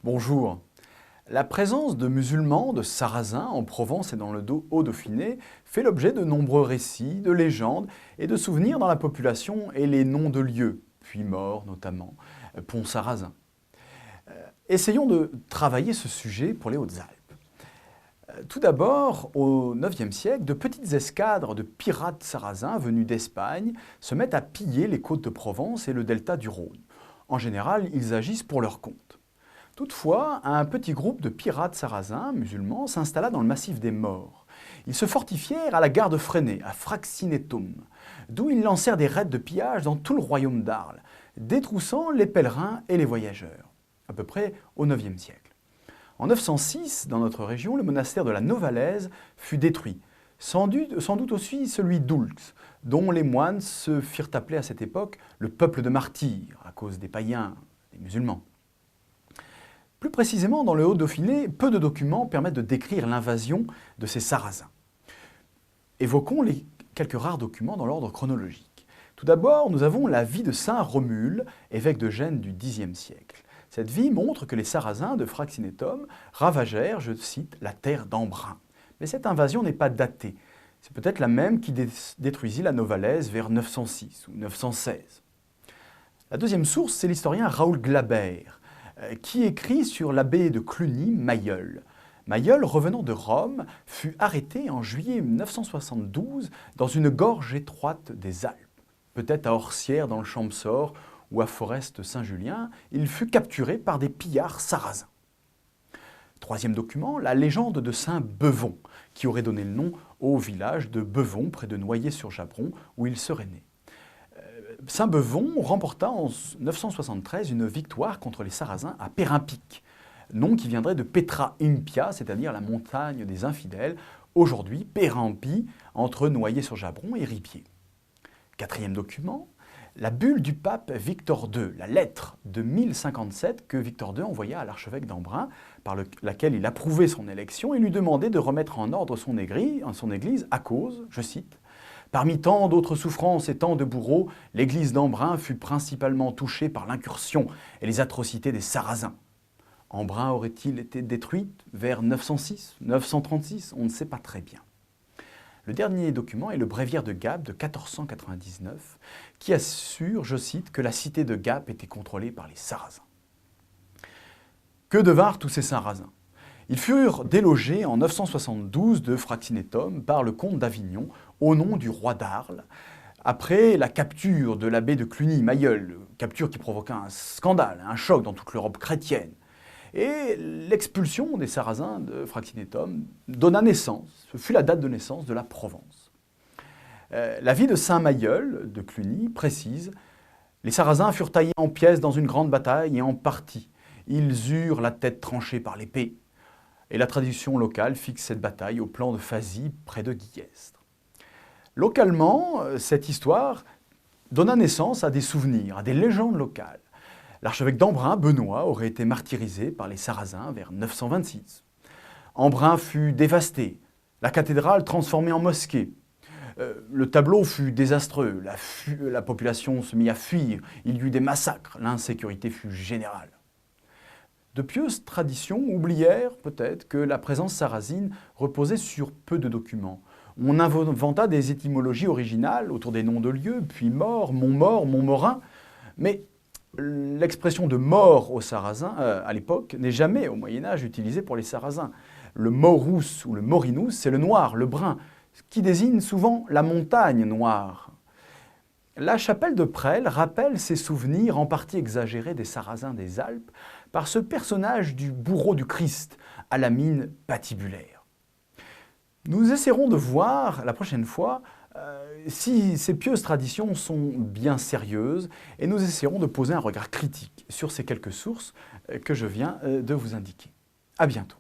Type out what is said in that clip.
Bonjour. La présence de musulmans, de sarrasins en Provence et dans le Haut-Dauphiné fait l'objet de nombreux récits, de légendes et de souvenirs dans la population et les noms de lieux, Puymaure notamment, Pont-Sarrazin. Essayons de travailler ce sujet pour les Hautes-Alpes. Tout d'abord, au IXe siècle, de petites escadres de pirates sarrasins venus d'Espagne se mettent à piller les côtes de Provence et le delta du Rhône. En général, ils agissent pour leur compte. Toutefois, un petit groupe de pirates sarrasins musulmans s'installa dans le massif des Maures. Ils se fortifièrent à la gare de Fresnay, à Fraxinetum, d'où ils lancèrent des raids de pillage dans tout le royaume d'Arles, détroussant les pèlerins et les voyageurs, à peu près au IXe siècle. En 906, dans notre région, le monastère de la Novalaise fut détruit, sans doute aussi celui d'Oulx, dont les moines se firent appeler à cette époque le peuple de martyrs, à cause des païens, des musulmans. Plus précisément, dans le Haut-Dauphiné, peu de documents permettent de décrire l'invasion de ces Sarrasins. Évoquons les quelques rares documents dans l'ordre chronologique. Tout d'abord, nous avons la vie de saint Romule, évêque de Gênes du Xe siècle. Cette vie montre que les Sarrasins de Fraxinetum ravagèrent, je cite, la terre d'Embrun. Mais cette invasion n'est pas datée. C'est peut-être la même qui détruisit la Novalaise vers 906 ou 916. La deuxième source, c'est l'historien Raoul Glaber, qui écrit sur l'abbé de Cluny, Mayol. Mayol, revenant de Rome, fut arrêté en juillet 972 dans une gorge étroite des Alpes. Peut-être à Orsières dans le Champsaur ou à Forest-Saint-Julien, il fut capturé par des pillards sarrasins. Troisième document, la légende de saint Bevon, qui aurait donné le nom au village de Bevon, près de Noyers-sur-Japron, où il serait né. Saint Bevon remporta en 973 une victoire contre les Sarrasins à Périmpique, nom qui viendrait de Petra Impia, c'est-à-dire la montagne des infidèles, aujourd'hui Pérampie, entre Noyers-sur-Japron et Ripier. Quatrième document, la bulle du pape Victor II, la lettre de 1057 que Victor II envoya à l'archevêque d'Embrun, par laquelle il approuvait son élection et lui demandait de remettre en ordre son église à cause, je cite, « Parmi tant d'autres souffrances et tant de bourreaux, l'église d'Embrun fut principalement touchée par l'incursion et les atrocités des Sarrasins. Embrun aurait-il été détruite vers 906, 936 ? On ne sait pas très bien. » Le dernier document est le bréviaire de Gap de 1499, qui assure, je cite, que la cité de Gap était contrôlée par les Sarrasins. Que devinrent tous ces Sarrasins ? Ils furent délogés en 972 de Fraxinetum par le comte d'Avignon au nom du roi d'Arles, après la capture de l'abbé de Cluny, Mayol, capture qui provoqua un scandale, un choc dans toute l'Europe chrétienne. Et l'expulsion des Sarrasins de Fraxinetum donna naissance, ce fut la date de naissance de la Provence. La vie de saint Mayol de Cluny précise « Les Sarrasins furent taillés en pièces dans une grande bataille et en partie. Ils eurent la tête tranchée par l'épée. » Et la tradition locale fixe cette bataille au plan de Fazy, près de Guillestre. Localement, cette histoire donna naissance à des souvenirs, à des légendes locales. L'archevêque d'Embrun, Benoît, aurait été martyrisé par les Sarrasins vers 926. Embrun fut dévasté, la cathédrale transformée en mosquée. Le tableau fut désastreux, la population se mit à fuir, il y eut des massacres, l'insécurité fut générale. De pieuses traditions oublièrent peut-être que la présence sarrasine reposait sur peu de documents. On inventa des étymologies originales autour des noms de lieux, Puymaure, Montmorin, mais l'expression de mort aux Sarrasins, à l'époque, n'est jamais au Moyen-Âge utilisée pour les Sarrasins. Le Morus ou le Morinus, c'est le noir, le brun, qui désigne souvent la montagne noire. La chapelle de Presles rappelle ces souvenirs en partie exagérés des Sarrasins des Alpes par ce personnage du bourreau du Christ à la mine patibulaire. Nous essaierons de voir la prochaine fois si ces pieuses traditions sont bien sérieuses et nous essaierons de poser un regard critique sur ces quelques sources que je viens de vous indiquer. À bientôt.